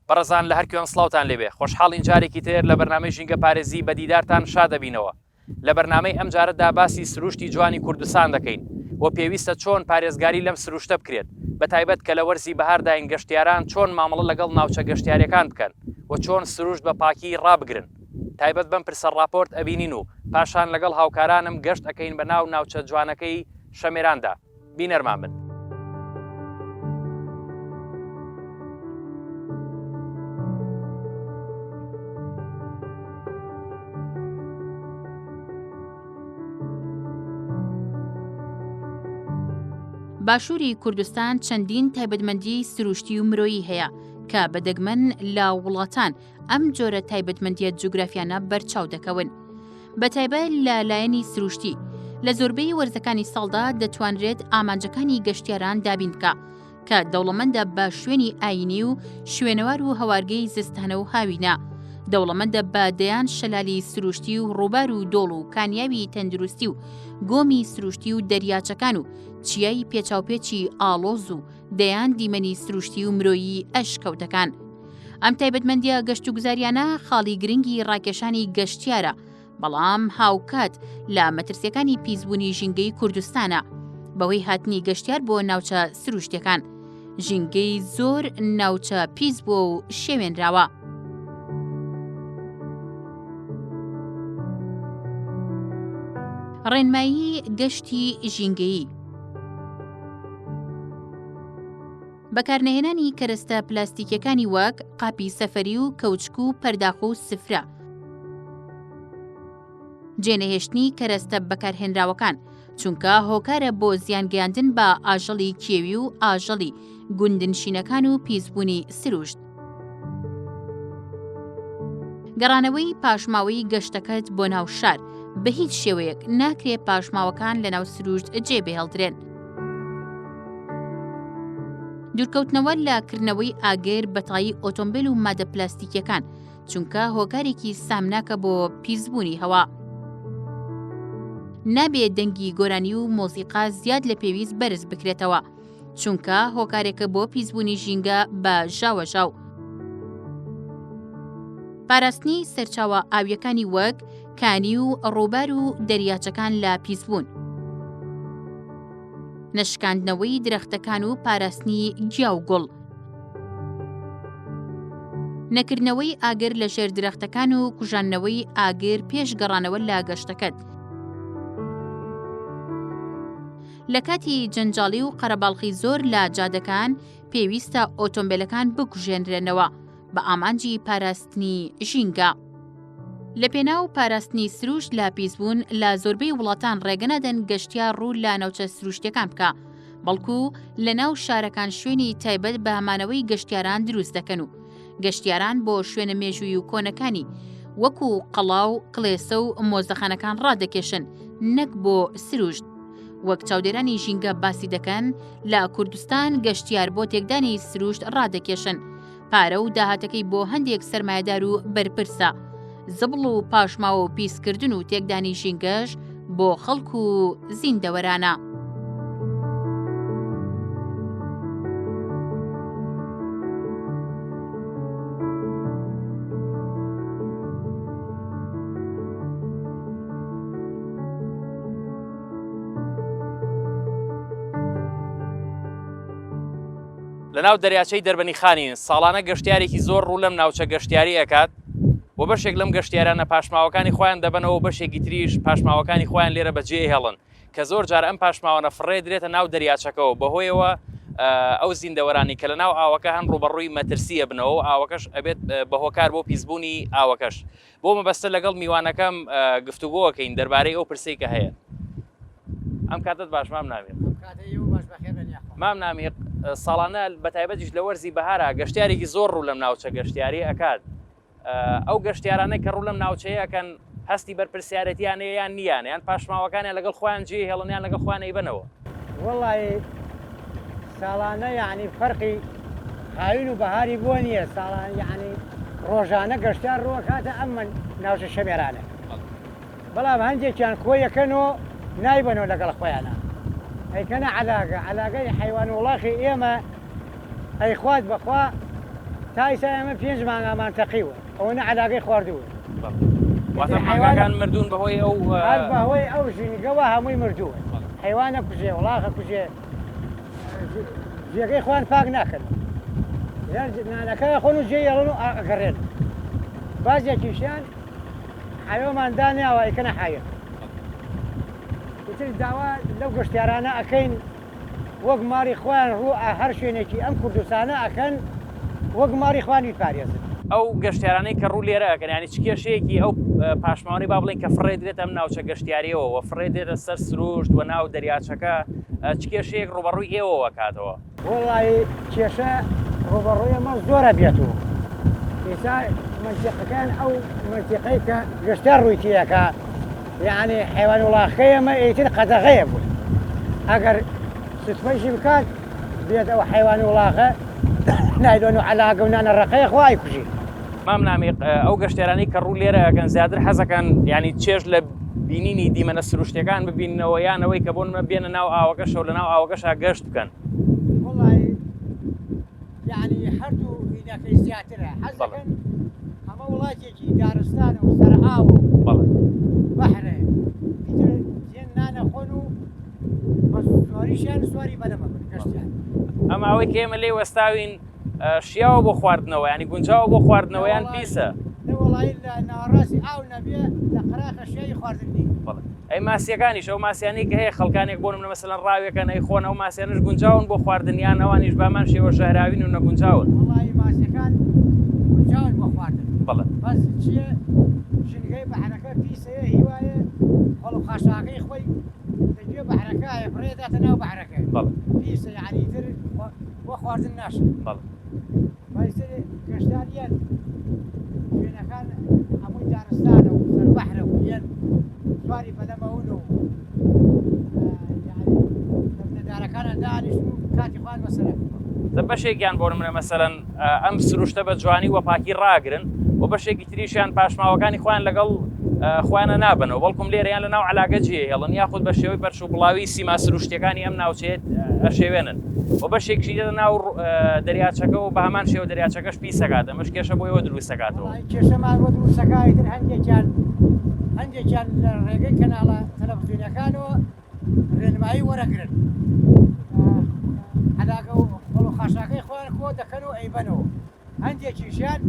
بەڕزان لە هەرکوێن سڵاوتان لێبێ خۆشحاڵین جارێکی تر لە بەرنامەی ژینگە پارێزی بە دیدارتان شادەبینەوە. لە بەرنامەی ئەم جارەدا باسی سروشتی جوانی کوردستان دەکەین و پێویستە چۆن پارێزگاری لەم سروشتە بکرێت، بە تایبەت کە لە وەرزی بەهارداین گەشتیاران چۆن مامەڵە لەگەڵ ناوچە گەشتیاریەکان بکەن و چۆن سروشت بە پاکی ڕابگرن. تایبەت بەم پرسە راپۆرت ئەبینین و پاشان لەگەڵ هاوکارانم گەشت ئەەکەین بە ناو ناوچە جوانەکەی شەمێراندا. بینەرمان بن. باشووری کوردستان چەندین تایبەتمەندی سروشتی و مرۆیی هەیە کە بەدەگمەن لە وڵاتان ئەم جۆرە تایبەتمەندیە جوگرافیانە بەرچاو دەکەون. بە تایبەت لە لایەنی سروشتی لە زۆربەی وەرزەکانی ساڵدا دەتوانرێت ئامانجەکانی گەشتیاران دابین بکە کە دەوڵەمەندە بە شوێنی ئاینی و شوێنەوار و هەوارگەی زستانە و هاوینە، دەوڵەمەندە بە دەیان شەلالی سروشتی و ڕووبار و دۆڵ و کانیاوی تەندروستی و گۆمی سروشتی و دەریاچەکان و چیای پێچاوپێکی ئاڵۆز و دەیان دیمەنی سروشتی و مرۆیی ئەشکەوتەکان. ئەم تایبەتمەندیە گەشت و گوزاریانە خاڵی گرنگی ڕاکێشانی گەشتیارە، بەڵام هاوکات لە مەترسیەکانی پیسبوونی ژینگەی کوردستانە بەوەی هاتنی گەشتیار بۆ ناوچە سروشتەکان. ژینگەی زۆر ناوچە پیس بۆ و شێوێنراوە. ڕێنمایی گەشتی ژینگەیی بەکارنەهێنانی کەرەستە پلاستیکیەکانی وەک قاپی سەفەری و کەوچک و پەرداخ و سفرە، جێنەهێشتنی کەرەستە بەکارهێنراوەکان چونکە هۆکارە بۆ زیانگەیاندن بە ئاژەڵی کێوی و ئاژەڵی گوندنشینەکان و پیسبوونی سروشت. گەڕانەوەی پاشماوەی گەشتەکەت بۆ ناو شار بە هیچ شێوەیەک ناکرێت پاشماوەکان لە ناو سروشت جێبێهێڵدرێن. دوورکەوتنەوە لە کردنەوەی ئاگر بەتایی ئۆتۆمبیل و مادە پلاستیکیەکان چونکە هۆکارێکی سامناکە بۆ پیسبوونی هەوا. نابێت دەنگی گۆرانی و مۆسیقا زیاد لە پێویست بەرز بکرێتەوە چونکە هۆکارێکە بۆ پیسبوونی ژینگە بە ژاوەژاو. پاراستنی سەرچاوە ئاویەکانی وەک کانی و ڕووبار و دەریاچەکان لە پیسبوون، نەشکاندنەوەی درەختەکان و پاراستنی گیا و گوڵ، نەکردنەوەی ئاگر لە ژێر درەختەکان و کوژانەوەی ئاگر پێش گەڕانەوە لە گەشتەکەت. لە کاتی جەنجاڵی و قەرەباڵغی زۆر لە جادەکان پێویستە ئۆتۆمبیلەکان بکوژێنرێنەوە بە ئامانجی پاراستنی ژینگە. لە پێناو پاراستنی سروشت لە پیسبوون لە زۆربەی وڵاتان ڕێگەنەدەن گەشتیار ڕوو لە ناوچە سروشتیەکان بکە، بەڵکو لە ناو شارەکان شوێنی تایبەت بە هەمانەوەی گەشتیاران دروست دەکەن و گەشتیاران بۆ شوێنە مێژووی و کۆنەکانی وەکو قەڵاو، کڵێسە و مۆزەخانەکان ڕادەکێشن نەک بۆ سروشت. وەک چاودێرانی ژینگە باسی دەکەن لە کوردستان گەشتیار بۆ تێکدانی سروشت ڕادەکێشن. پارە و داهاتەکەی بۆ هەندێک سەرمایەدار و بەرپرسە. زبڵ و پاشماوە و پیسکردن و تێکدانی ژینگەش بۆ خەڵک و زیندەوەرانە. لەناو دەریاچەی دەربەنی خانین ساڵانە گەشتیارێکی زۆر ڕوو لەم ناوچە گەشتیاری ئەکات و بەشێک لەم گەشتیارانە پاشماوەکانی خۆیان دەبنەوە و بەشێکی تریش پاشماوەکانی خۆیان لێرە بەجێ هێڵن کە زۆر جار ئەم پاشماوانە فڕێ درێتە ناو دەریاچەکەەوە بەهۆیەوە ئەو زیندەوەرانی کە لە ناو ئاوەکە هەن ڕوبەڕووی مەترسیە بنەوە و ئاوەکەش ئەبێت بە هۆکار بۆ پیسبوونی ئاوەکەش. بۆ مەبەستە لەگەڵ میوانەکەم گفتوگۆکەین دەربارەی ئەو پرسەی کە هەیە. ئەم کاتت باش مام نامێت مام نامێت ساڵانە بەتایبەتیش لە وەرزی بەهارە گەشتیارێکی زۆر ڕوو لەم ناوچە گەشتیاری ئەکات. ئەو گەشتیارانە کە ڕوو لەم ناوچەیەکەن هەستی بەرپرسیارەتیانەیە یان نییان یان پاشماوەکانیان لەگەڵ خۆیان جێ هێڵنیان لەگەڵ خوانەی بنەوە. وەڵی ساڵانە یعنی فەرقی هاوین و بەهاری بۆ نییە. ساڵان یعنی ڕۆژانە گەشتیار ڕووەکاتە ئەمە ناوچە شەمێرانە، بەڵام هەندێکیان کۆیەکەنەوە نایبنەوە لەگەڵ خۆیانە ئەیکەنە عەلاقەی حەیوان وڵاخی ئێمە ئەیخوات بەخوا تا ئێستا ئێمە 5 مانگامان تەقیوە ئەوە عەلاقەی خواردووە واتە مانگاکان مردوون بەهۆی ئەو بەهۆی ئەو ژینگەوە هەمووی مردووە حیوانە کوژێ وڵاغە کوژێ جێگەی خوان پاک ناکەن نانەکە خۆن و جێ هێڵن و ئەگەڕێن بازێکیشیان حەیوەمان دانیاوە ئەیکەنە حایە وتر داوا لەو گەشتیارانە ئەکەین وەک ماری خوان ڕوو هەر شوێنێکی ئەم کوردستانە ئەکەن وەک ماری خوانی پارێزن ئەو گەشتیارانەی کە ڕوو لێرە ئەکەن ینی چ کێشەیەکی ئەو پاشماوەی با بڵێن کە فڕێ درێت ئەم ناوچە گەشتیاریەوە و فڕێ دێتە سەر سروشت و ناو دەریاچەکە چ کێشەیەک ڕوبەڕووی ئێوەوە کاتەوە وڵی کێشە ڕوبەڕووی ئەمە زۆرە بێتەوە ئێستا منتیقەکان ئەو منتیقەی کە گەشتیار ڕووی تیەکە یعنی حیوان وڵاخەکەی ئەمە ئیتر قەدەغەیە بوو ئەگەر ستمەشی بکات بێت ئەو حیوانی وڵاخە نایدۆن و عەلاقە و نانەڕەقەیە خوای کوژی مام نامی ئەو گەشتێرانی کە ڕوو لێرە ئەکەن زیاتر حەزەکەن ینی چێژ لە بینینی دیمەنە سروشتەکان ببینەوە یانەوەی کە بۆن بێنە ناو ئاوەکەش و لە ناو ئاوەکەشا گەشت بکەن وڵی یعنی هەردوو هینەکەی زیاترە حەزەکەن ئەمە وڵاتێکی دارستانە و سەرئاو و بەحرە ئیتر جێن نانەخۆن و بە سواریشیان سواری بەدەمە بن گەشتیان ئەمە ئەوەی کە ئێمە لێ وەستاوین شیاوە بۆ خواردنەوە ینی گونجاوە بۆ خواردنەوەیان پیسە لە وڵایی لە ناوەڕاستی ئاو نەبێ لە قەراخە شیای خواردنی ئەی ماسیەکانیش ئەو ماسیانی کە هەیە خەڵکانێک بۆن منە مەسەلەن ڕاوێکەن ئەی خۆن ئەو ماسیانش گونجاون بۆ خواردنیان ئەوانیش بامان شێوە ژەهراوین و نەگونجاون وڵی ماسیەکان گونجاون بۆ خواردن بەڵێ بەس چیە ژنگەی بەحرەکە پیسەیە هیوایە هەڵ و خاشاکەی خۆی دەگوێ بەحرەکەیە بڕێداتە ناو بەحرەکە پیسە یعنی تر بۆ خواردن ناشن بەیتر گەشتاریان شوێنەکان هەمووی دارستانە و سەربەحرە و یەن سواری بەدەمەون و دەرەکانە دانیشت و کاتی خوان بەسەرە بەشێکیان بۆ منە مەسەلەن ئەم سروشتە بە جوانی و پاکی ڕاگرن و بەشێکی تریشیان پاشماوەکانی خۆیان لەگەڵ خۆیانە نابنەوە بەڵکم لێرەیان لە ناو عەلاقە جێ هێڵن یاخود بە شێوەی پەرش و بڵاوی سیما سروشتەکانی ئەم ناوچێت ئەشێوێنن و بەشێکشی دێتە ناو دەریاچەکە و بە هەمان شێوە دەریاچەکەش پیسەکات ئەمەش کێشە بۆ ئێوە دروستەکاتەوە کێشەمان بۆ دروستەکایتر هەندێکیان لە ڕێگەی کەناڵە تەلەڤیزیۆنەکانەوە ڕێنمایی وەرەگرن عەلاقە و هەڵ و خاشاکەی خۆیان کۆ دەکەن و ئەیبەنەوە هەندێکیشیان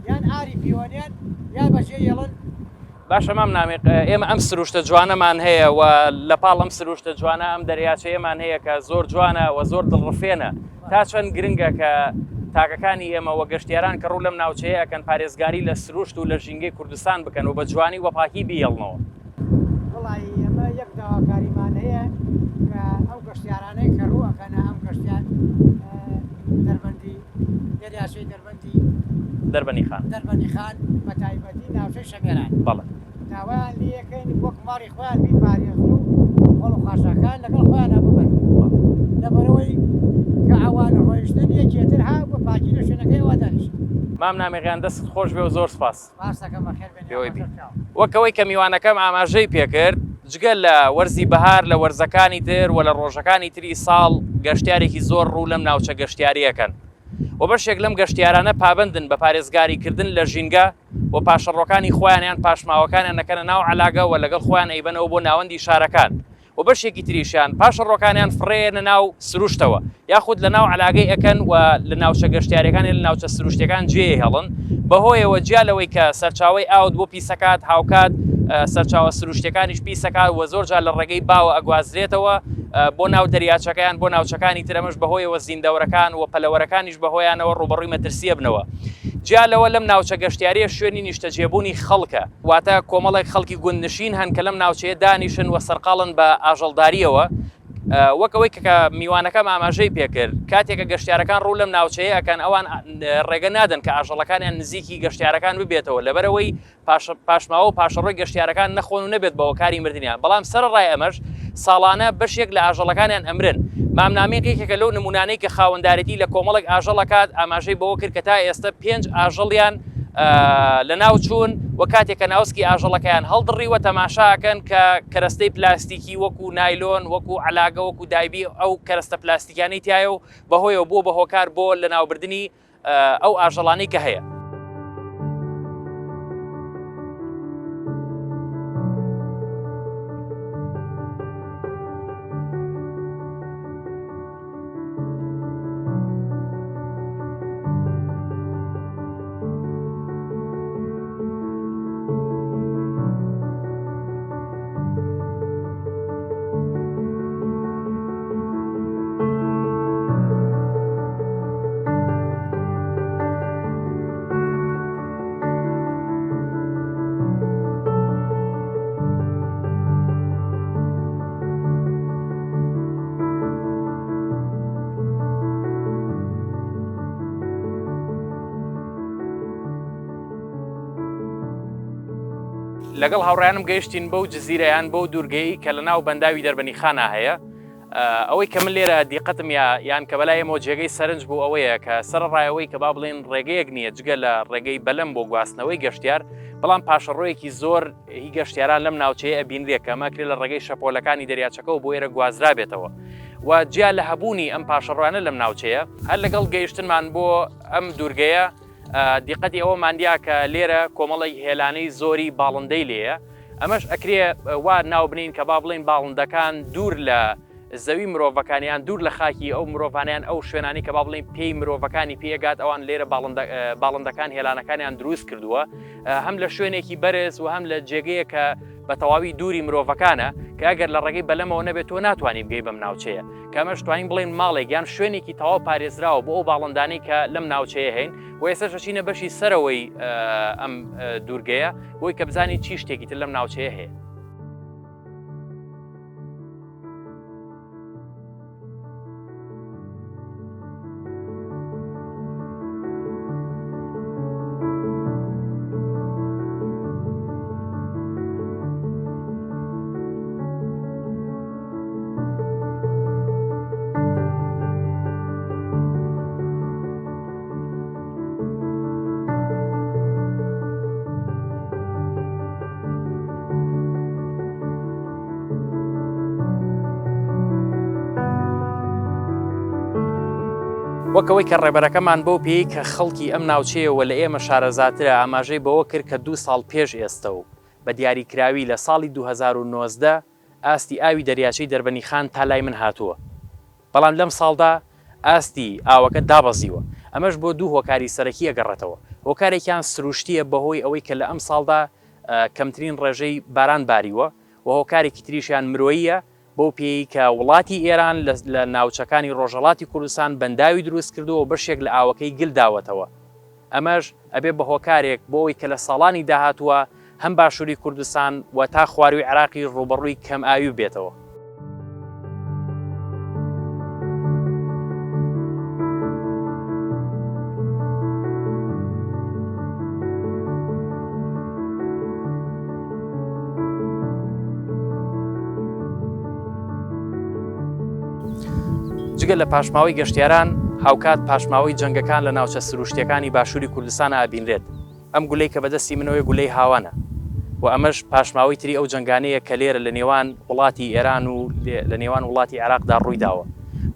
یان ئاری پیوانیان یان بەجێ هێڵن باشە مام نامێ ئێمە ئەم سروشتە جوانەمان هەیە و لە پاڵ ئەم سروشتە جوانە ئەم دەریاچەیەمان هەیە کە زۆر جوانە و زۆر دڵڕفێنە تا چەند گرنگە کە تاکەکانی ئێمە وە گەشتیاران کە ڕوو لەم ناوچەیە ئەکەن پارێزگاری لە سروشت و لە ژینگەی کوردستان بکەن و بە جوانی و پاکی بیهێڵنەوە وڵی ئەمە یەک داواکاریمان هەیە کە ئەو گەشتیارانەی کە ڕوو ئەکەنە ئەم گەشتیان دەربەندی دەریاچەی دەربەنی خان بە تایبەتی ناوچەی شەمێران بەڵێ داوایان لێەکەین وەک ماڵی خۆیان بیپارێزن و هەڵ و خاشاکان لەگەڵ خۆیانە ببن لەبەرەوەی کە ئەوان ڕۆیشتن یەکێتر ها بە پاکی لە شوێنەکەیەوە دانیشت مام نامێغیان دەست خۆش بێ و زۆر سپاس باسەکەم بەخێر بێن وەکەوەی کە میوانەکەم ئاماژەی پێکرد جگەل لە وەرزی بەهار لە وەرزەکانی تر و لە ڕۆژەکانی تری ساڵ گەشتیارێکی زۆر ڕوو لەم ناوچە گەشتیاریەکەن و بەشێک لەم گەشتیارانە پابندن بە پارێزگاریکردن لە ژینگە و پاشەڕۆکانی خۆیانیان پاشماوەکانیان نەکەنە ناو عەلاقە و لەگەڵ خۆیان ئەیبەنەوە بۆ ناوەندی شارەکان و بەشێکی تریشیان پاشەڕۆکانیان فڕێنە ناو سروشتەوە یاخود لە ناو عەلاقەی ئەکەن و لە ناوچە گەشتیارەکانی لە ناوچە سروشتەکان جێ هێڵن بەهۆیەوە جیالەوەی کە سەرچاوی ئاوت بۆ پیسەکات هاوکات سەرچاوە سروشتەکانیش پیسەکات و زۆر جار لە ڕێگەی باوە ئەگوازرێتەوە بۆ ناو دەریاچەکەیان بۆ ناوچەکانی ترەمەش بەهۆیەوە زیندەوەرەکان و پەلەوەرەکانیش بەهۆیانەوە ڕوبەڕووی مەترسیە بنەوە جیالەوە لەم ناوچە گەشتیاریە شوێنی نیشتەجێبوونی خەڵکە واتە کۆمەڵێک خەڵکی گوندنشین هەن کە لەم ناوچەیە دانیشن و سەرقاڵن بە ئاژەڵداریەوە وەکەوەی کە میوانەکەم ئاماژەی پێکرد کاتێکە گەشتیارەکان ڕوو لەم ناوچەیە ئەکەن ئەوان ڕێگە نادەن کە ئاژەڵەکانیان نزیکی گەشتیارەکان ببێتەوە لەبەرەوەی پاشماوە و پاشەڕۆی گەشتیارەکان نەخۆن و نەبێت بەوە کاری مردنیان بەڵام سەرڕای ئەمەش ساڵانە بەشێک لە ئاژەڵەکانیان ئەمرن مامنامەیەکێکە لەو نمونانەی کە خاوەندارەتی لە کۆمەڵێک ئاژەڵەکات ئاماژەی بەوە کرد کە تا ئێستا 5 ئاژەڵیان لە ناو چوون و کاتێکە ناوسکی ئاژەڵەکەیان هەڵدڕیوە تەماشاکەن کە کەرەستەی پلاستیکی وەکو نایلۆن وەکو عەلاقە وەکو دایبی ئەو کەرەستە پلاستیکیانەی تایە و بەهۆیەوە بۆ بە هۆکار بۆ لە ناوبردننی ئەو ئاژەڵانەی کە هەیە. لەگەڵ هاوڕیانم گەیشتین بەو جززیرەیان بەو دوورگەی کە لە ناو بەنداوی دەربەنی خانە هەیە. ئەوەی کە من لێرە دیقەتم یان کە بەلای ئێمە جێگەی سەرنج بوو ئەوەیە کە سەرڕایەوەی کە با بڵێن ڕێگەیەک نییە جگە لە ڕێگەی بەلەم بۆ گواستنەوەی گەشتیار، بەڵام پاشەڕۆیەکی زۆر هی گەشتیاران لەم ناوچەیە ئەبینرێت کە ئەمە کرێ لە ڕێگەی شەپۆلەکانی دەریاچەکەەوە بۆ ئێرە گوازرا بێتەوە و جیا لە هەبوونی ئەم پاشەڕوانە لەم ناوچەیە. هەر لەگەڵ گەیشتنمان بۆ ئەم دوورگەیە دیقەتی ئەوە ماندیا کە لێرە کۆمەڵی هێلانەی زۆری باڵندەی لێیە. ئەمەش ئەکرێ وا ناوبنین کە با بڵین باڵندەکان دوور لە زەوی مرۆڤەکانیان دوور لە خاکی ئەو مرۆڤانیان ئەو شوێنانی کە با بڵین پێی مرۆڤەکانی پێگات ئەوان لێرە باڵندەکان هێلانەکانیان دروست کردووە، هەم لە شوێنێکی بەرز و هەم لە جێگەیە کە بە تەواوی دووری مرۆڤەکانە کە ئەگەر لە ڕێگەی بەلەمەوە نەبێت تۆ ناتوانانی بگەی بەم ناوچەیە، کە ئەمەش توانین بڵین ماڵێک یان شوێنێکی تەواو پارێزراوە بۆ ئەو باڵندانەی کە لەم ناوچەیە هەین و ئێستا شەچینە بەشی سەرەوەی ئەم دوورگەیە بۆی کە بزانین چی شتێکی تر لەم ناوچەیە هەیە. وەکەوەی کە ڕێبەرەکەمان بۆ پێی کە خەڵکی ئەم ناوچەیەوە لە ئێمە شارەزاترە ئاماژەی بەوە کرد کە 2 ساڵ پێش ئێستا و بە دیاریکراوی لە ساڵی 2019 ئاستی ئاوی دەریاچەی دەربەنی خان تا لای من هاتووە، بەڵام لەم ساڵدا ئاستی ئاوەکە دابەزیوە. ئەمەش بۆ 2 هۆکاری سەرەکی ئەگەڕێتەوە. هۆکارێکیان سروشتیە بەهۆی ئەوەی کە لە ئەم ساڵدا کەمترین ڕێژەی باران باریوە و هۆکارێکی تریشیان مرۆییە بۆ پێی کە وڵاتی ئێران لە ناوچەکانی ڕۆژهەڵاتی کوردستان بەنداوی دروست کردووە و بەشێک لە ئاوەکەی گلداوەتەوە. ئەمەش ئەبێ بە هۆکارێک بۆەوەی کە لە ساڵانی داهاتووە هەم باشووری کوردستان و تا خواروی عێراقی ڕوبەڕووی کەم ئاوی بێتەوە. جگە لە پاشماوەی گەشتیاران هاوکات پاشماوەی جەنگەکان لە ناوچە سروشتیەکانی باشووری کوردستانە ئابینرێت. ئەم گولەی کە بەدەستی منەوەی گولەی هاوانە و ئەمەش پاشماوەی تری ئەو جەنگانەیە کە لێرە لە نێوان وڵاتی ئێران و لە نێوان وڵاتی عێراقدا ڕوویداوە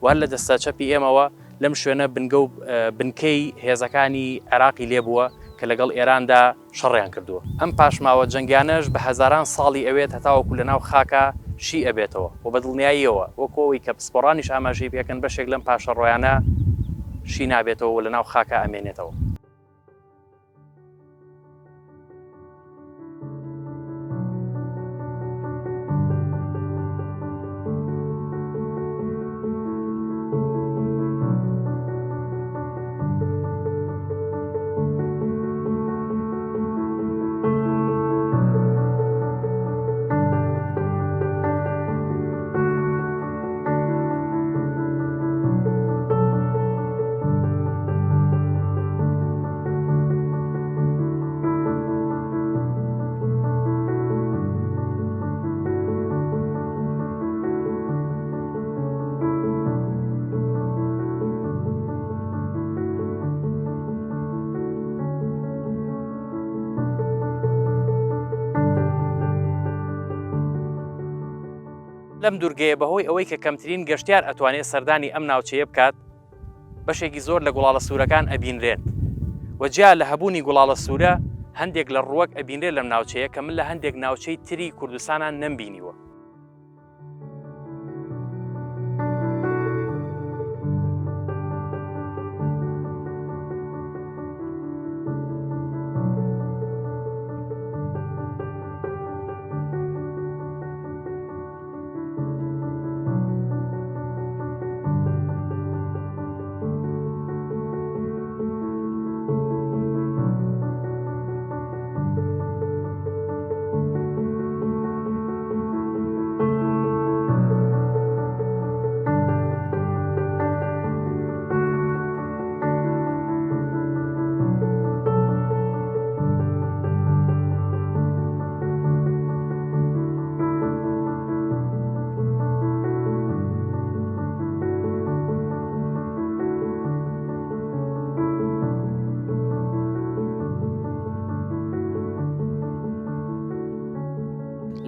و هەر لە دەستە چەپی ئێمەوە لەم شوێنە بنگە و بنکەی هێزەکانی عێراقی لێبووە کە لەگەڵ ئێراندا شەڕیان کردووە. ئەم پاشماوە جەنگیانەش بە هەزاران ساڵی ئەوێت هەتاوەکو لە ناو خاکە شی ئەبێتەوە و بەدڵنیاییەوە وەکەوەی کە پسپۆڕانیش ئاماژەی پێکەن بەشێک لەم پاشەڕۆیانە شی نابێتەوە و لە ناو خاکە ئەمێنێتەوە. لەم دوورگەیە بەهۆی ئەوەی کە کەمترین گەشتیار ئەتوانێت سەردانی ئەم ناوچەیە بکات بەشێکی زۆر لە گوڵاڵە سوورەکان ئەبینرێن وەجیا لە هەبوونی گوڵاڵە سوورە هەندێک لە ڕووەک ئەبینرێت لەم ناوچەیە کە من لە هەندێک ناوچەی تری کوردستانان نەمبینیوە.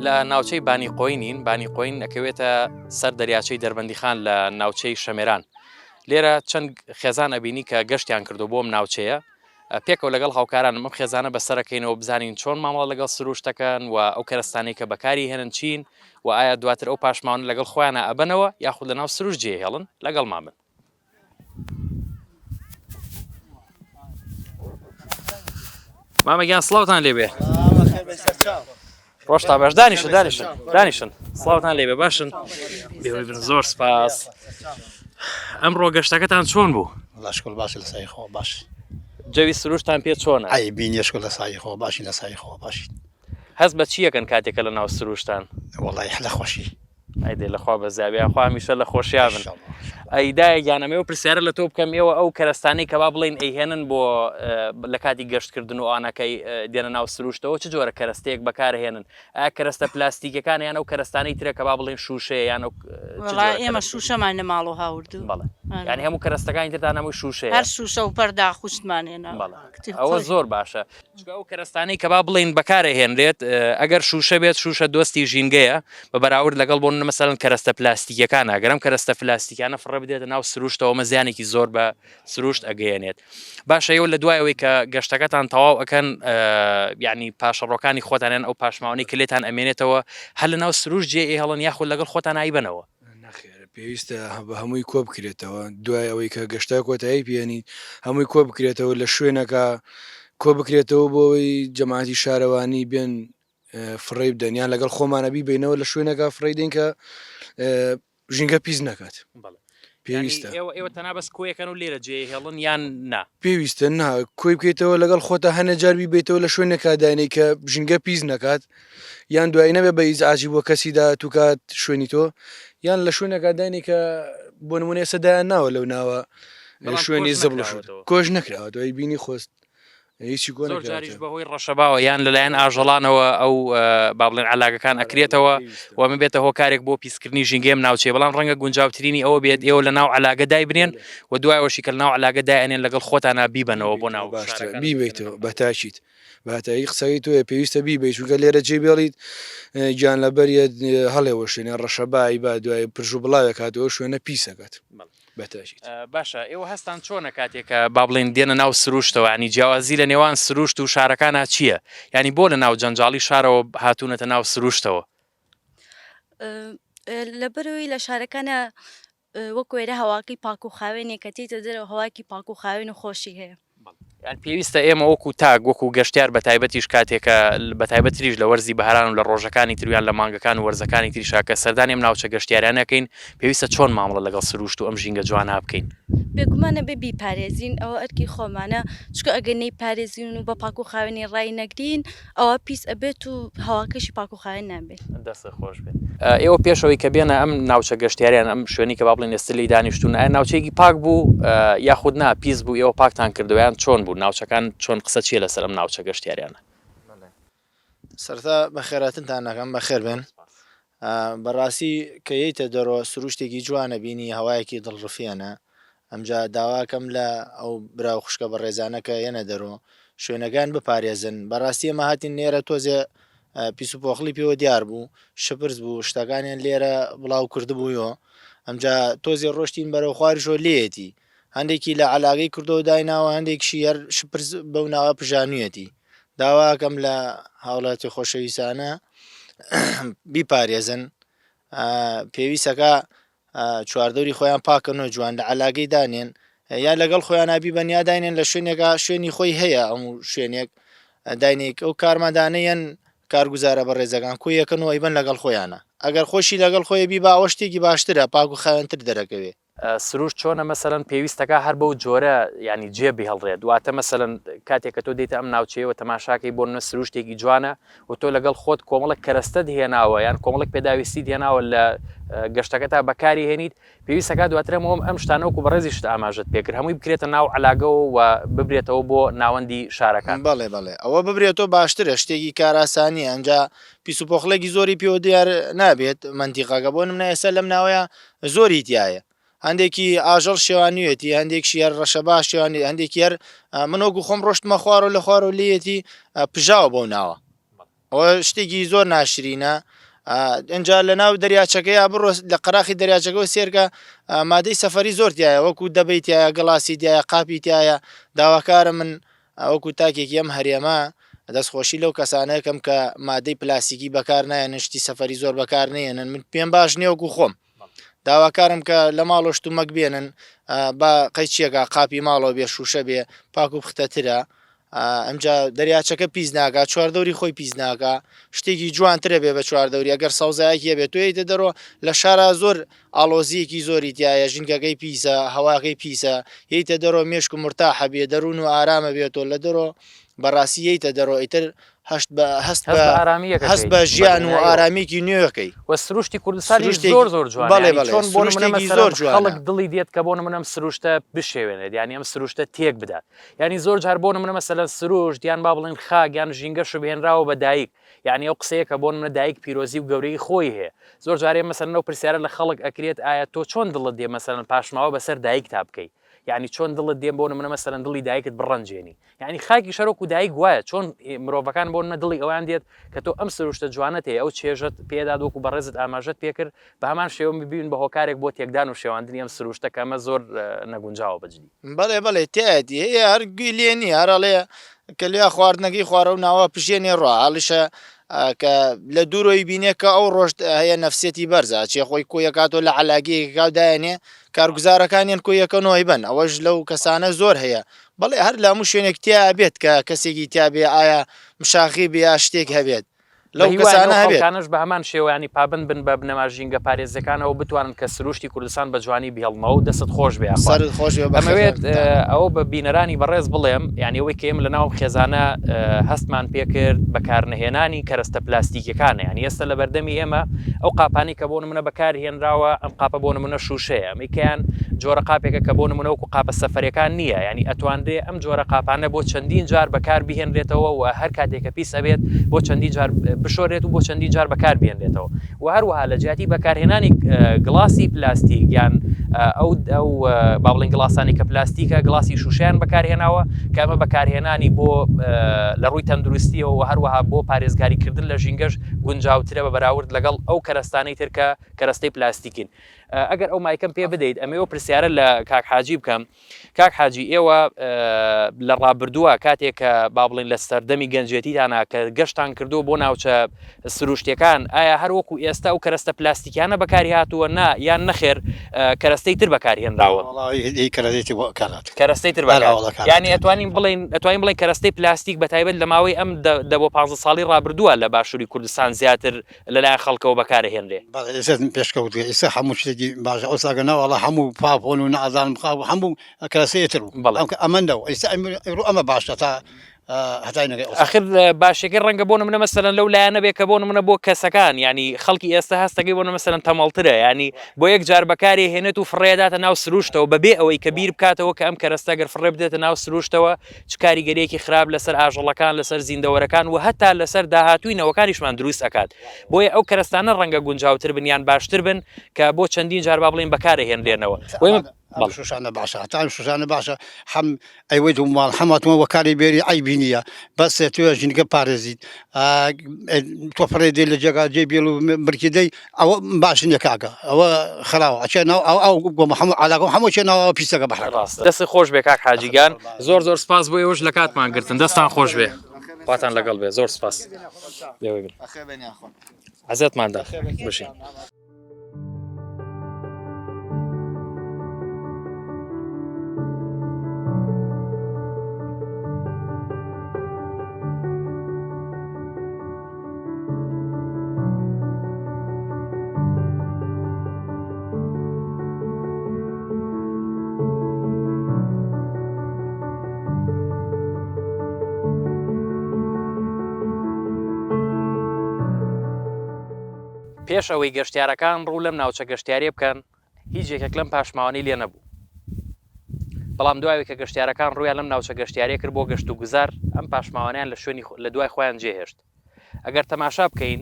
لە ناوچەی بانیقۆین نین بانیقۆین ئەکەوێتە سەر دەریاچەی دەربەندیخان لە ناوچەی شەمێران لێرە چەند خێزان ئەبینی کە گەشتیان کردو بۆم ناوچەیە پێکەوە لەگەڵ هاوکاران ئەم خێزانە بەسەرەکەینەوە بزانین چۆن مامەڵە لەگەڵ سروشتەکەن و ئەو کەرستانەی کە بەکاری هێنن چین و ئایا دواتر ئەو پاشماون لەگەڵ خۆیانە ئەبنەوە یاخود لە ناو سروش جێهێڵن لەگەڵ مامن. مامەگیان سڵاوتان لێبێ ڕۆژتا باش دانیشن سڵاوتان لێبێ باشن بێبن زۆر سپاس. ئەمڕۆ گەشتەکەتان چۆن بوو؟ شکل باش لە سای خۆ باش جەوی سروشتان پێ چۆنە؟ ئەی بینی شکل لە سای خۆ باشی لە سای خۆ باشی. هەست بە چیەکەن کاتێکە لە ناو سروشتان؟ وەڵی لە خۆشی ئەیدێ لەخوا بە زاویە خوا هەمیشە لە خۆشییا بن. ئەیدایە گیانەمەوە پرسیارە لە تۆ بکەم ئێوە ئەو کەرەستانەی کە با بڵێن ئەیهێنن بۆ لە کاتی گەشتکردن و ئانەکەی دێنە ناو سروشتەوە چ جۆرە کەرەستەیەک بەکارهێنن؟ ئایا کەرەستە پلاستیکەکان یان ئەو کەرەستانەی ترە کە با بڵێن شوشەیە یان ئێمە شوشەمان لە ماڵ و هاوردوو بەڵێ یانی هەموو کەرەستەکانی ترتان هەمووی شوشەیە هەر شوشە و پەردا خوشتمان هێنا. ئەوە زۆر باشە ئەو کەرەستانەی کە با بڵێن بەکارهێنرێت ئەگەر شوشە بێت شوشە دۆستی ژینگەیە بە بەراورد لەگەڵ بۆ مەسەڵەن کەرەستە پلاستیکەکان ئەگەرم کەرەستە پلاستیکانە فڕە بدێتە ناو سروشتەوە مە زیانێکی زۆر بە سروشت ئەگەیەنێت. باشە ئێوە لە دوایەوەی کە گەشتەکەتان تەواو ئەکەن ینی پاشەڕۆکانی خۆتانیان ئەو پاشماوەی کە لێتان ئەمێنێتەوە هەر لە ناو سروش جێ ئێهێڵن یاخود لەگەڵ خۆتان ئایبنەوە؟ پێویستە بە هەمووی کۆ بکرێتەوە دوای ئەوەی کە گەشتا کۆتایی پێێنی هەمووی کۆ بکرێتەوە لە شوێنەکە کۆ بکرێتەوە بۆەوەی جەماعەتی شارەوانی بێن فڕێ بدەنیان لەگەڵ خۆمانەبی بینەوە لە شوێنەکە فڕێدین کە ژینگە پیس نەکات. پێویستە ئێوە تەنا بەس کۆیەکەن و لێرە جێهێڵن یان نا پێویستە نا کۆی بکەیتەوە لەگەڵ خۆتە هەنە جاربی بێتەوە لە شوێنێکا داینەی کە ژینگە پیس نەکات یان دوایی نەبێ بە ئیزعاجی بۆ کەسیدا توکات شوێنی تۆ یان لە شوێنەکە داینی کە بۆ نمونێ سەدایان ناوە لەو ناوە شوێنی زەبڵ کۆش نەکراوە دوای بینی خۆست هیچی زۆر جاریش بەهۆی ڕەشەباوە یان لەلایەن ئاژەڵانەوە ئەو با بڵێن علاگەکان ئەکرێتەوە و من بێتە هۆکارێک بۆ پیسکردنی ژینگەم ناوچێ بەڵام ڕەنگە گونجاوترینی ئەوە بێت ئێوە لە ناو علاگە دای بنێن و دوایەوەشی کە لە ناو علاگە دایێنێن لەگەڵ خۆتانە بیبنەوە بۆ ناو بیبیتەوە بەتاچیت بەتایی قسەی تۆ پێویستە بیبیت چونکە لێرە جێبێڵیت گیان لەبەریت هەڵێەوە شوێنە ڕەشەبایی با دوای پرژ و بڵاوێک کاتەوە شوێنە پیسەکەت. باشە ئێوە هەستان چۆنە کاتێکە با بڵێن دێنە ناو سروشتەوە ینی جیاوازی لە نێوان سروشت و شارەکانە چییە؟ ینی بۆ لە ناو جەنجاڵی شارەوە هاتوونەتە ناو سروشتەوە؟ لەبەرەوەی لە شارەکانە وەکو وێرە هەواکەی پاک و خاوێنێک کە تێتە دەرەوە هەواکی پاک و خاوێن و خۆشی هەیە. یان پێویستە ئێمە وەکو تاک وەکو گەشتیار بە تایبەتیش کاتێکە بە تایبەتریش لە وەرزی بەهاران و لە ڕۆژەکانی تریان لە مانگەکان و وەرزەکانی تریشاکە سەردانی ئەم ناوچە گەشتیاریانەکەین پێویستە چۆن مامەڵە لەگەڵ سروشت و ئەم ژینگە جوانە بکەین؟ بێگومانە بێ بیپارێزین ئەوە ئەرکی خۆمانە چکە ئەگەر نەی پارێزین و بە پاک و خاوێنی ڕای نەگرین ئەوە پیس ئەبێت و هەواکەشی پاک و خاوێن نابێت. دەستە خۆش بێت. ئێوە پێشەوەی کە بێنە ئەم ناوچە گەشتیاریان ئەم شوێنی کە با بڵێن ئێستا لی دانیشتون ئایا ناوچەیەکی پاک بوو یاخود نا پیس بوو ئێوە پاکتان کردویان چۆن بوو ناوچەکان چۆن قسە چیە لەسەر ئەم ناوچە گەشتیاریانە؟ سەرتا بە خێراتنتان نەکەم بەخێر بێن بەڕاستی کە یەیتە دەڕۆ سروشتێکی جوانە بینی هەوایەکی دڵڕفیانە ئەمجا داواکەم لە ئەو براو خوشکە بە ڕێزانەکە یەنە دەڕۆ شوێنەکان بپارێزن بەڕاستی ئەمە هاتین نێرە تۆزێ پیس و پۆخلی پێوە دیار بوو شپرس بوو شتەکانیان لێرە بڵاو کردبوویەوە ئەمجا تۆزێ ڕۆشتین بەرەو خواریشۆ لێتی هەندێکی لە علاقەی کردەوە دایناوە هەندێکشی هەر شپرز بەو ناوە پژانویەتی داواکەم لە هاوڵاتی خۆشەویستانە بیپارێزن پێویستەکە چواردەوری خۆیان پاکەنەوە جوان لە علاقەی دانێن یا لەگەڵ خۆیان نابی بەنیا داینێن لە شوێنێکە شوێنی خۆی هەیە ئەموو شوێنێک داینێک ئەو کارمەدانەیەن کارگوزارە بە ڕێزەکان کویەکەن و ئەیبەن لەگەڵ خۆیانە ئەگەر خۆشی لەگەڵ خۆی بی باوە شتێکی باشترە پاک و خاوێنتر دەرەکەوێ سروش چۆنە مەسەرەن پێویستەکە هەر بەو جۆرە ینی جێبی هەڵڕێت دواتە مەسەرەن کاتێک کە تۆ دێتە ئەم ناوچەیەوە تەماشاکەی بۆ نە سروشتێکی جوانە و تۆ لەگەڵ خۆت کۆمەڵک کەرەستەت هێناوە یان کۆمەڵک پێداویستی هێناوە لە گەشتەکەتا بەکاری هێنیت پێویستەکە دواترەمەوە ئەم شتانەوەکو بەڕێزی شت ئاماژت پێکرد هەمووی بکرێتە ناو علاگەوە و ببرێتەوە بۆ ناوەندی شارەکان بەڵێ بەڵێ ئەوە ببرێتەوە باشترە شتێکی کاراسانی ئەنجا پیس و پۆخڵێکی زۆری پێوە دیار نابێت منتیقەکە بۆ نمونە ئێستا لەم ناوەیە زۆری تایە هەندێکی ئاژەڵ شێوانوێتی هەندێکشی هەر ڕەشە باش شێوانی هەندێکی هەر منۆگو خۆم ڕۆشتمە خوار و لە خوار و لێتی پژاوە بۆ ناوە ئەوە شتێکی زۆر ناشرینە ئەجا لە ناو دەریاچەکەی بڕۆ لە قەراخی دەریاچەکەەوە سێرکە مادەی سەفەری زۆر تایە وەکو دەبیتایە گەڵاسی تایە قاپی تایە داواکارە من وەکو تاکێکی ئەم هەرێمە دەستخۆشی لەو کەسانەکەم کە مادەی پلاسیکی بەکار نایەن شتی سەفەری زۆر بەکار نێنن من پێم باش نییەوەکو خۆم داواکارم کە لە ماڵۆشت و مەک بێنن بە قەیچیەکە قاپی ماڵەوە بێ شوشە بێ پاک و بختەترە ئەمجا دەریاچەکە پیس ناکە چواردەوری خۆی پیس ناکە شتێکی جوانترە بێ بە چواردەوری ئەگەر سەوزایەکیە بێت توێتە دەرۆ لە شارە زۆر ئالۆزیەکی زۆری تایە ژینگەکەی پیسە هەواکەی پیسە هیتە دەرۆ مێشک و مرتاحە بێ دەروون و ئارامە بێتۆ لە دەرۆ بەڕاستی هیتە دەرۆ ئیتر هەست بە ژیان و ئارامیکی نوێەکەی وە سروشتی کوردستانی زۆر زۆر جوانشتێکی زۆر خەڵک دڵی دێت کە بۆ منم سروشتە بشێوێنێت ینی ئەم سروشتە تێک بدات ینی زۆر جار بۆ منە مەسەلەن سروشت یان با بڵێن خاگیان ژینگە شبهێنراوە بە دایک یعنی ئەو قسەیە کە بۆ منە دایک پیرۆزی و گەورەی خۆی هەیە زۆر جارێ مەسەلەن ئەو پرسیارە لە خەڵک ئەکرێت ئایا تۆ چۆن دڵت دێ مەسەلەن پاشماوە بەسەر دایک تا بکەیت یعنی چۆن دڵت دێم بۆ منە مەسەلەن دڵی دایکت بڕەنجێنی یعنی خاکی شەرۆک و دایک وایە چۆن مرۆڤەکان بۆ منە دڵی ئەویان دێت کە تۆ ئەم سروشتە جوانەت هەیە ئەو چێژت پێدا دۆک و بەڕێزت ئاماژەت پێکرد بە هەمان شێوە ببین بە هۆکارێک بۆ تێکدان و شێواندنی ئەم سروشتە کە ئەمە زۆر نەگونجاوە بەجددی بەڵێ بەڵێ تایەتی هەیە هەرگوی لێنی هەرڵێ کە لێ خواردنەکەی خوارە و ناوە پژێنێ ڕۆ هەڵیشە کە لە دوورۆی بینێ کە ئەو ڕۆژ هەیە نەفسێتی بەرزە چێ خۆی کۆیەکاتۆ لە علاگەیەکا دایێنێ کارگوزارەکانیان کۆیەکەنەوەی بن ئەوەش لەو کەسانە زۆر هەیە بەڵێ هەر لە هەموو شوێنێک تیا بێت کە کەسێکی تیاابێ ئایا مشاخی بێ شتێک هەبێت لەو کەسانە هەبێتانش بە هەمان شێوەیانی پابند بن بە بنەما ژینگە پارێزەکانەوە بتوانن کە سروشتی کوردستان بە جوانی بهێڵمەوە و دەست خۆش بێ ئەمەوێت ئەوە بە بینەرانی بەڕێز بڵێم یعنی ئەوەی کە ئێم لە ناو خێزانە هەستمان پێکرد بەکارنهێنانی کەرەستە پلاستیکەکانە ینی ئێستا لە بەردەمی ئێمە ئەو قاپانی کە بۆ نمونە بەکارهێنراوە ئەم قاپە بۆ نمونە شوشەیە ئەمیکیان جۆرە قاپێکە کە بۆ نمونە وەکو قاپە سەفەرەکان نییە ینی ئەتواندێ ئەم جۆرە قاپانە بۆ چەندین جار بەکار بهێنرێتەوە و هەر کاتێکە پیس ئەبێت بۆ چەندی جار بشۆرێت و بۆ چەندی جار بەکار بێنرێتەوە و هەروەها لە جیاتی بەکارهێنانی گڵاسی پلاستیک یان ئەو با بڵێن گڵاسانی کە پلاستیکە گڵاسی شوشیان بەکارهێناوە کە ئەمە بەکارهێنانی بۆ لە ڕووی تەندروستیەوە و هەروەها بۆ پارێزگاریکردن لە ژینگەش گونجاوترە بە بەراورد لەگەڵ ئەو کەرەستانەی ترکە کەرەستەی پلاستیکین ئەگەر ئەو مایکەم پێ بدەیت ئەمەوە پرسیارە لە کاک حاجی بکەم کاک حاجی ئێوە لە ڕابردووە کاتێک کە با بڵێن لە سەردەمی گەنجێتیدانا کە گەشتان کردو بۆ ناوچە سروشتەکان ئایا هەروەکو ئێستا و کەرەستە پلاستیکیانە بەکاری هاتووە نا یان نەخێر کەرەستەی تر بەکارهێنراوە کەرەستەی تر ینی ئەتوانین بڵێن کەرەستەی پلاستیک بە تایبەت لە ماوەی ئەم بۆ 15 ساڵی ڕابردووە لە باشووری کوردستان زیاتر لەلایەن خەڵکەوە بەکارهێنرێ پێشکەوت ئێستا هەموو شتێکی باش ئەوساگەنەوەڵە هەموو پاپۆن و نازانم هەموو کەرەسەیەتر ئەمەندەوە ئێستا ئەمە باشە تا ئەخر باشەکەی ڕەنگە بۆ منە مەسەلەن لەو لایەنە بێ کە بۆ منە بۆ کەسەکان ینی خەڵکی ئێستا هەستەکەی بۆ مەسەلەن تەمەڵترە ینی بۆ یەک جار بەکاری هێنێت و فڕێداتە ناو سروشتەوە بەبێ ئەوەی کە بیر بکاتەوە کە ئەم کەرەستە گەر فڕێ بدێتە ناو سروشتەوە چ کاریگەریەکی خراپ لەسەر ئاژەڵەکان لەسەر زیندەوەرەکان و هەتا لەسەر داهاتووینەوەکانیشمان دروست ئەکات بۆیە ئەو کەرەستانە ڕەنگە گونجاوتر بن یان باشتر بن کە بۆ چەندین جار با بڵێن بەکارهێنرێنەوە ئەم شوشانە باشە تا ئەم شوشانە باشە هەم ئەیوەی ماڵ هەماتمە وەکاری بێری ئایبی نییە بەس توێ ژینگە پارێزیت تۆپڕێ دێ لە جێگا جێ بێڵ و برکی دەی ئەوە باش نییە کاکە ئەوە خراوە ئەچێ ناو ئەو گۆمە هەموو علاگەم هەموو چێ ناوەوە پیسەکە بەحرا ڕاست دەستی خۆش بێ کاک حاجیگان زۆر زۆر سپاس بۆ ئێوەش لە کاتمان گرتن دەستان خۆش بێ خواتان لەگەڵ بێ زۆر سپاس عەزەتماندا بشین پێش ئەوەی گەشتیارەکان ڕوو لەم ناوچە گەشتیارێ بکەن هیچ یەکێک لەم پاشماوانەی لێ نەبوو بەڵام دوایەوەی کە گەشتیارەکان ڕوویان لەم ناوچە گەشتیارێ کرد بۆ گەشت و گوزار ئەم پاشماوانیان لە شوێنی لە دوای خۆیان جێهێشت ئەگەر تەماشا بکەین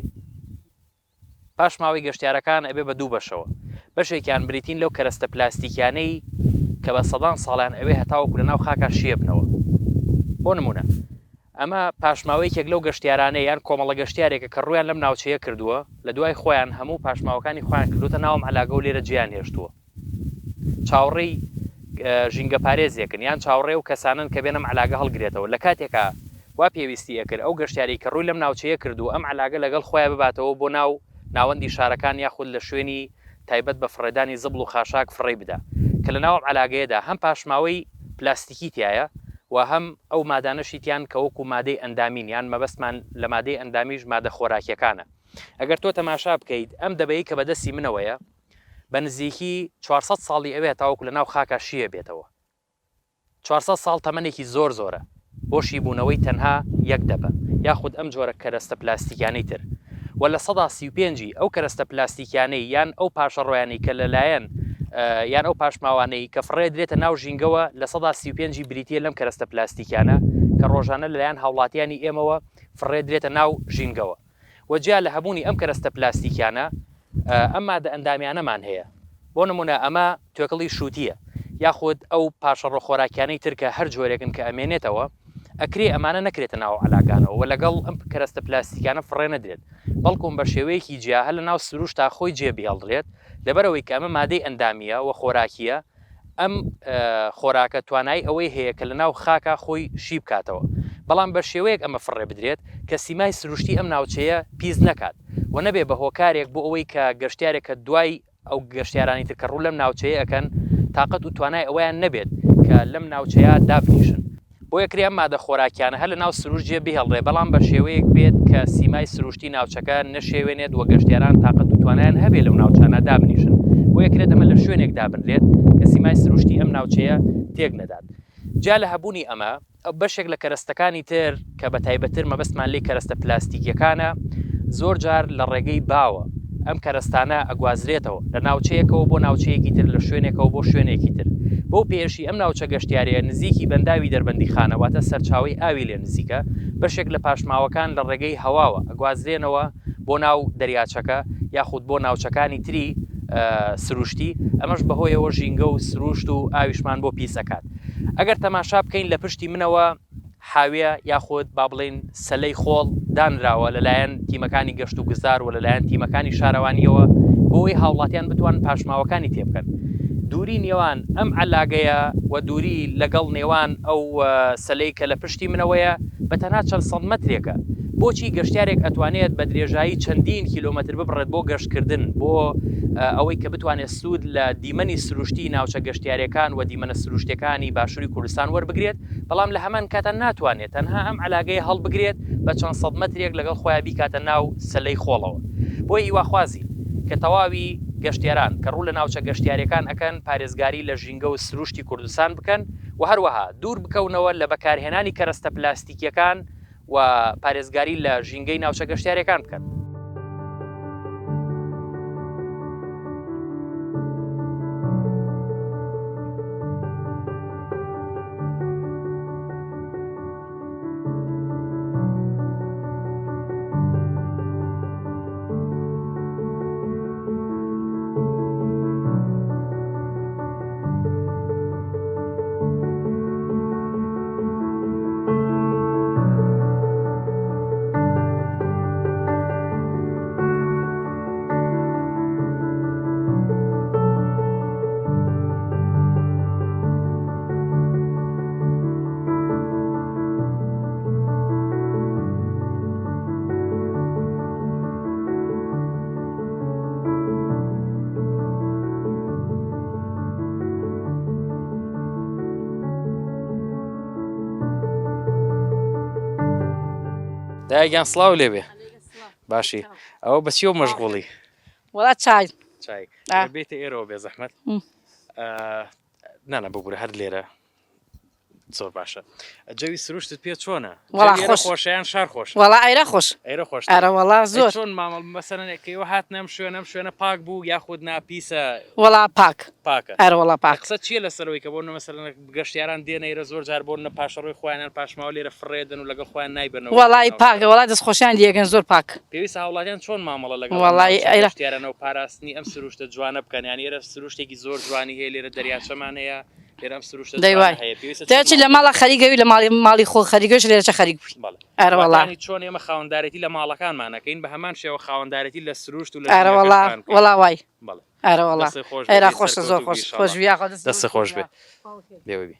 پاشماوەی گەشتیارەکان ئەبێ بە دوو بەشەوە بەشێکیان بریتین لەو کەرەستە پلاستیکیانەی کە بە سەدان ساڵیان ئەوێ هەتاوەکو لە ناو خاکە شێبنەوە بۆ نمونە ئەمە پاشماوەیەکێک لەو گەشتیارانەیە یان کۆمەڵە گەشتیارێکە کە ڕویان لەم ناوچەیە کردووە لە دوای خۆیان هەموو پاشماوەکانی خۆیان کردوتە ناوم عەلاگە و لێرە جیان هێشتووە چاوەڕێی ژینگە پارێزیەکن یان چاوەڕێ و کەسانن کە بێنم عەلاگە هەڵگرێتەوە لە کاتێکە وا پێویستیە کرد ئەو گەشتیاری کە ڕووی لەم ناوچەیە کردو ئەم عەلاگە لەگەڵ خۆیان بباتەوە بۆ ناو ناوەندی شارەکان یاخود لە شوێنی تایبەت بە فڕێدانی زبڵ و خاشاک فڕێ بدا کە لە ناوم عەلاگەیەدا هەم پاشماوەی پلاستیکی تایە و هەم ئەو مادانەشیتیان کە وەکو مادەی ئەندامین یان مەبەستمان لە مادەی ئەندامیش مادە خۆراکیەکانە ئەگەر تۆ تەماشا بکەیت ئەم دەبەیە کە بەدەستی منەوەیە بە نزیکی 400 ساڵی ئەوێ تاوەکو لە ناو خاکە شیە بێتەوە 400 ساڵ تەمەنێکی زۆر زۆرە بۆشی بوونەوەی تەنها یەک دەبە یاخود ئەم جۆرە کەرەستە پلاستیکیانەی تر و لە 1935 ئەو کەرەستە پلاستیکیانەی یان ئەو پاشە ڕۆیانی کە لەلایەن یان ئەو پاشماوانەی کە فڕێ درێتە ناو ژینگەوە لە 1935 بریتە لەم کەرەستە پلاستیکیانە کە ڕۆژانە لەلایەن هاوڵاتیانی ئێمەوە فڕێ درێتە ناو ژینگەوە وەجیا لە هەبوونی ئەم کەرەستە پلاستیکیانە ئەم مادە ئەندامیانەمان هەیە بۆ نمونە ئەمە توێکڵی شووتیە یاخود ئەو پاشەڕۆ خۆراکیانەی ترکە هەر جۆرێکن کە ئەمێنێتەوە ئەکرێ ئەمانە نەکرێتە ناو عەلاگانەوە و لەگەڵ ئەم کەرەستە پلاستیکانە فڕێ نەدرێت بەڵکوم بە شێوەیەکی جیاهە لە ناو سروش تا خۆی جێبیهێڵدرێت لەبەرەوەی کە ئەمە مادەی ئەندامیە و خۆراکیە ئەم خۆراکە توانای ئەوەی هەیە کە لە ناو خاکە خۆی شی بکاتەوە بەڵام بە شێوەیەک ئەمە فڕێ بدرێت کە سیمای سروشتی ئەم ناوچەیە پیس نەکات و نەبێ بە هۆکارێک بۆ ئەوەی کە گەشتیارێکە دوای ئەو گەشتیارانی تر کە ڕوو لەم ناوچەیە ئەکەن تااقەت و توانای ئەویان نەبێت کە لەم ناوچەیە دابنیشن بۆ یەکرێ ئەم مادە خۆراکیانە هەر لە ناو سروش جێ بهێڵڕێ بەڵام بە شێوەیەک بێت کە سیمای سروشتی ناوچەکە نەشێوێنێت وە گەشتیاران تااقەت و توانیان هەبێت لەو ناوچانە دابنیشن بۆ یەکرێت ئەمە لە شوێنێک دابنرێت کە سیمای سروشتی ئەم ناوچەیە تێک نەدات جا لە هەبوونی ئەمە بەشێک لە کەرەستەکانی تر کە بە تایبەتر مەبەستمان لێ کەرەستە پلاستیکیەکانە زۆر جار لە ڕێگەی باوە ئەم کەرەستانە ئەگوازرێتەوە لە ناوچەیەکەوە بۆ ناوچەیەکی تر لە شوێنێکەوە بۆ شوێنێکی تر بۆ پێشی ئەم ناوچە گەشتیاریە نزیکی بەنداوی دەربەندی خانەواتە سەرچاوی ئاوی لێ نزیکە بەشێک لە پاشماوەکان لە ڕێگەی هەواوە ئەگوازرێنەوە بۆ ناو دەریاچەکە یاخود بۆ ناوچەکانی تری سروشتی ئەمەش بەهۆیەوە ژینگە و سروشت و ئاویشمان بۆ پیسەکات ئەگەر تەماشا بکەین لە پشتی منەوە حاویە یاخود با بڵێن سەلەی خۆڵ دانراوە لەلایەن تیمەکانی گەشت و گوزار و لەلایەن تیمەکانی شارەوانیەوە بۆی هاوڵاتیان بتوان پاشماوەکانی تێبکەن دووری نێوان ئەم عەلاگەیە و دووری لەگەڵ نێوان ئەو سەلەی کە لە پشتی منەوەیە بە تەنها چەند سەد مەترێکە بۆچی گەشتیارێک ئەتوانێت بە درێژایی چەندین کیلۆمەتر ببڕێت بۆ گەشتکردن بۆ ئەوەی کە بتوانێت سوود لە دیمەنی سروشتی ناوچە گەشتیارەکان و دیمەنە سروشتەکانی باشووری کوردستان وەربگرێت بەڵام لە هەمان کاتە ناتوانێت تەنها ئەم عەلاگەیە هەڵبگرێت بە چەند سەد مەترێک لەگەڵ خۆیان بیکاتە ناو سەلەی خۆڵەوە بۆی هیواخوازی کە تەواوی گەشتیاران کە ڕوو لە ناوچە گەشتیارەکان ئەکەن پارێزگاری لە ژینگە و سروشتی کوردستان بکەن و هەروەها دوور بکەونەوە لە بەکارهێنانی کەرەستە پلاستیکیەکان و پارێزگاری لە ژینگەی ناوچە گەشتیارەکان بکەن. دایگیان سڵاو لێبێ باشی ئەوە بەچی و مەشغوڵی وڵات چای چای آه. بێتە ئێرەوە بێ زەحمەت نانە ببوورە هەر لێرە زۆر باشە جەوی سروشتت پێ چۆنە وەڵا جەوی ئێرە خۆش. خۆشیان شار خۆش وڵا ئایرە خۆش ئێرە خۆش ئەرە وڵا زۆر چۆن مامەڵ مەسەرەنێکەوە هات نەم شوێنە پاک بوو یاخود ناپیسە وڵا پاک پاکە ئەرە وڵا پاک قسە چیە لەسەرەوەی کە بۆ مەسەرەن گەشتیاران دێنەیرە زۆر جار بۆ نە پاشەڕۆی خۆیانیان پاشماوە لێرە فڕێدن و لەگەڵ خۆیان نایبنەوە وڵی پاکە وڵا دەستخۆشیان دیەکەن زۆر پاک پێویستە هاوڵاتیان چۆن مامەڵە لەگەڵ وەڵی ئەیرە گەشتیارانەوە پاراستنی ئەم سروشتە جوانە بکەن یان ئێرە سروشتێکی زۆر جوانی هەیە لێرە دەریاچەمان هەیە لێرە ئەم سروشتە دەیوای دەچی لە ماڵە خەریگەوی لە ماڵی خۆ خەریگەش لێرە چە خەریک بووی ئەرە وڵا چۆن ئێمە خاوەندارەتی لە ماڵەکانمانەکەین بە هەمان شێوە خاوەندارەتی لە سروشت و لە ئەرە وڵا وڵا وای بەڵێ ئەرە وڵا ئێرا خۆشە زۆر خۆش خۆشویە دەستە خۆش بێ لێوەبی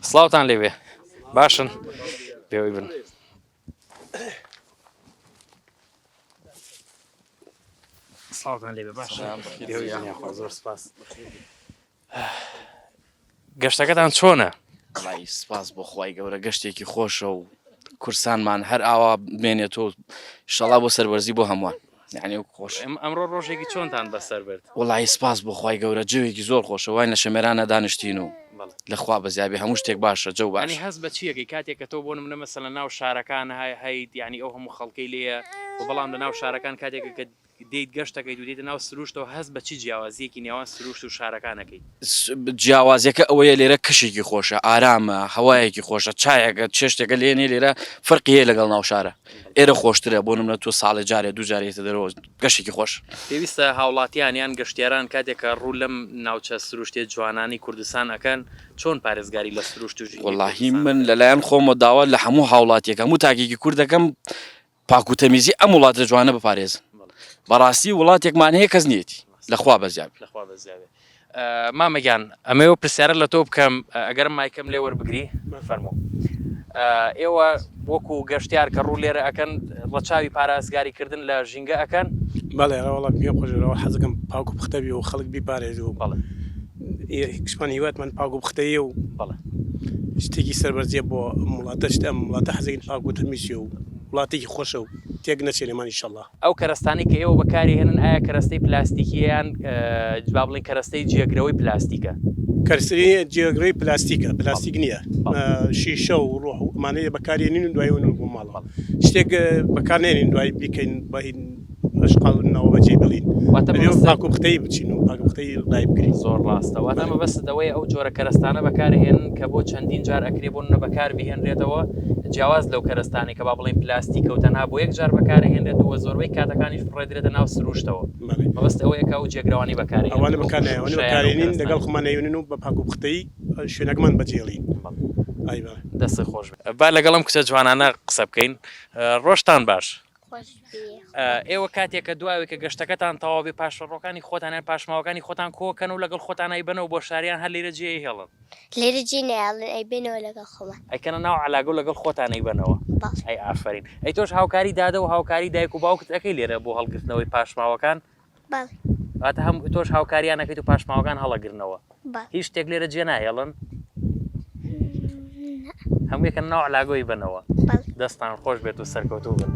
سڵاوتان لێوێ باشن پێوەی بن سڵاوتان لێبێ باش زۆر سپاس گەشتەکەتان چۆنە؟ وڵی سپاس بۆ خوای گەورە گەشتێکی خۆشە و کورسانمان هەر ئاوا بمێنێتەوە شەڵا بۆ سەربەرزی بۆ هەمووان یعنی خۆش ئەمڕۆ ڕۆژێکی چۆنتان بەسەر برد؟ وڵی سپاس بۆ خوای گەورە جوێکی زۆر خۆشە وای لە شەمێرانە دانیشتین و لەخوا بەزیابی هەموو شتێک باشە جەو باش ینی هەست بە چیەکەی کاتێک کە تۆ بۆ منە مەسەلە ناو شارەکان هەیت ینی ئەو هەموو خەڵکەی لێە و بەڵام لە ناو شارەکان کاتێک کە دەیت گەشتەکەیت و دێتە ناو سروشتەوە هەست بە چی جیاوازیەکی نێوان سروشت و شارەکانەکەی جیاوازیەکە ئەوەیە لێرە کشێکی خۆشە ئارامە هەوایەکی خۆشە چایەکە چێشتێکە لێنێ لێرە فەرقی هەیە لەگەڵ ناو شارە ئێرە خۆشترە بۆ نمونە تۆ ساڵی جارێ دوو جارێتە دەرەوە گەشتێکی خۆش پێویستە هاوڵاتیان یان گەشتیاران کاتێکە ڕوو لەم ناوچە سروشتێ جوانانی کوردستان ئەکەن چۆن پارێزگاری لە سروشت و وڵاهی من لەلایەن خۆمە داوا لە هەموو هاوڵاتیەکە هەموو تاکێکی کوردەکەم پاکوتەمیزی ئەم وڵاتە جوانە بپارێزن بەڕاستی وڵاتێکمان هەیە کەس نیەتی لەخوا بەزیابی لەخوا بەزیابێ مامەگیان ئەمەوە پرسیارە لە تۆ بکەم ئەگەرم مایکەم لێ وەربگری فەرموو ئێوە وەکو گەشتیار کە ڕوو لێرە ئەکەن ڕە چاوی پارازگاریکردن لە ژینگە ئەکەن بەڵێ ڕەوەڵا پێ خۆشەوە حەزەکەم پاک و پختەبی و خەڵک بیپارێزی و بەڵێ کشمان هیواتمان پاک و پختەیە و بەڵێ شتێکی سەربەرزیە بۆ وڵاتە شتە وڵاتە حەزەکەین پاک و تەمیزی و وڵاتێکی خۆشە و تێک نەچێ لێمان ئینشەڵڵا ئەو کەرەستانی کە ئێوە بەکاری هێنن ئایا کەرەستەی پلاستیکیان با بڵێن کەرەستەی جێگرەوەی پلاستیکە کەرسری جێگرەی پلاستیکە پلاستیک نییە شیشە و ڕۆح و ئەمانەیە بەکارێنین و دوایون بۆ ماڵەوە شتێک بەکارنێنین دوای بیکەین بەهین ئەشقاڵنەوە بەجێ بڵین پاک و پختەی بچین و پاک و پختەی لای بگرین زۆر ڕاستەوە ئەمە بەستەوەی ئەو جۆرە کەرەستانە بەکارهێنن کە بۆ چەندین جار ئەکرێ بۆ نە بەکار بهێنرێتەوە جیاواز لەو کەرەستانی کە با بڵێن پلاستیکە و تەنها بۆ یەک جار بەکارهێنرێتەوە زۆربەی کاتەکانیش بڕێدرێتە ناو سروشتەوە مەبەست ئەوەیە و جێگرەوانی بەکارێن ئەوانە بەکارێنین لەگەڵ خمانەیونین و بە پاک و پختەی شوێنەکەمان بەجێڵین دەستی خۆش با لەگەڵم کچە جوانانە قسە بکەین ڕۆژتان باش ئێوە کاتێک کە دوایەوەی کە گەشتەکەتان تەواو بێ پاشەڕۆکانی خۆتانیان پاشماوەکانی خۆتان کۆکەن و لەگەڵ خۆتانایی بنەوە بۆ شاریان هەر لێرە جێ هێڵن لێرە جێ نەیاڵن ئەی بێنەوە لەگەڵ خۆمان ئەیکەنە ناو عەلاگە و لەگەڵ خۆتانەی بنەوە ئەی ئافرین ئەی تۆش هاوکاری دادە و هاوکاری دایک و باوکت ئەەکەی لێرە بۆ هەڵگرتنەوەی پاشماوەکان واتە هەم تۆش هاوکاریان ئەەکەیت و پاشماوەکان هەڵەگرنەوە هیچ شتێک لێرە جێ ناهێڵن هەموو یەکەن ناو عەلاگۆی بنەوە دەستان خۆش بێت و سەرکەوتوو بن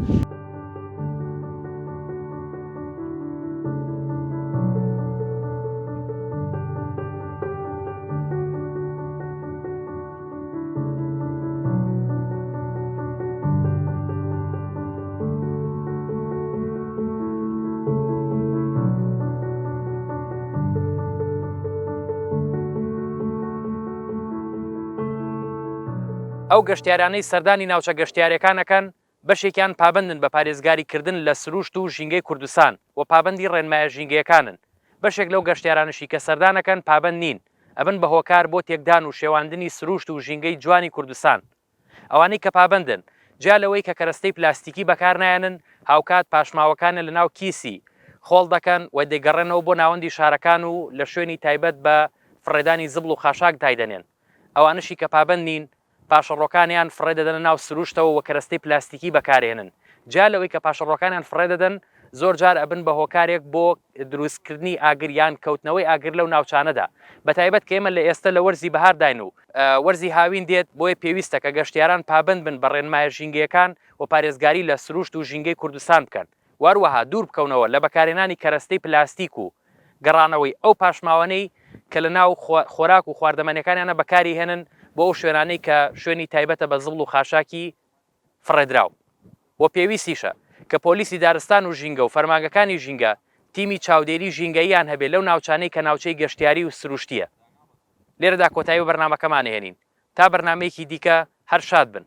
ئەو گەشتیارانەی سەردانی ناوچە گەشتیارەکانەکەن بەشێکیان پابندن بە پارێزگاریکردن لە سروشت و ژینگەی کوردستان و پابندی ڕێنمایە ژینگەیەکانن بەشێک لەو گەشتیارانشی کە سەردانەکەن پابند نین ئەبن بە هۆکار بۆ تێکدان و شێواندنی سروشت و ژینگەی جوانی کوردستان ئەوانەی کە پابندن جا لەوەی کە کەرەستەی پلاستیکی بەکارنایەنن هاوکات پاشماوەکانە لە ناو کیسی خۆڵ دەکەن و دەیگەڕێنەوە بۆ ناوەندی شارەکان و لە شوێنی تایبەت بە فڕێدانی زبڵ و خاشاک دایدەنێن ئەوانشی کە پابند نین پاشەڕۆکانیان فڕێ دەدەن ناو سروشتەوە و کەرەستەی پلاستیکی بەکارهێنن جا لەوەی کە پاشەڕۆکانیان فڕێ دەدەن زۆر جار ئەبن بە هۆکارێک بۆ دروستکردنی ئاگریان کەوتنەوەی ئاگر لەو ناوچانەدا بەتایبەت کە ئێمە لە ئێستا لە وەرزی بەهارداین و وەرزی هاوین دێت بۆیە پێویستە کە گەشتیاران پابند بن بە ڕێنمایە ژینگەیەکان و پارێزگاری لە سروشت و ژینگەی کوردستان بکەن واروەها دوور بکەونەوە لە بەکارهێنانی کەرەستەی پلاستیک و گەڕانەوەی ئەو پاشماوانەی کە لە ناو خۆراک و خواردەمەنیەکانیانە بەکاری هێنن بۆ ئەو شوێنانەی کە شوێنی تایبەتە بە زڵ و خاشاکی فڕێدراو بۆ پێویستیشە کە پۆلیسی دارستان و ژینگە و فەرمانگەکانی ژینگە تیمی چاودێری ژینگەییان هەبێت لەو ناوچانەی کە ناوچەی گەشتیاری و سروشتیە لێرەدا کۆتایی و بەرنامەکەمان هێنین تا بەرنامەیەکی دیکە هەر شاد بن.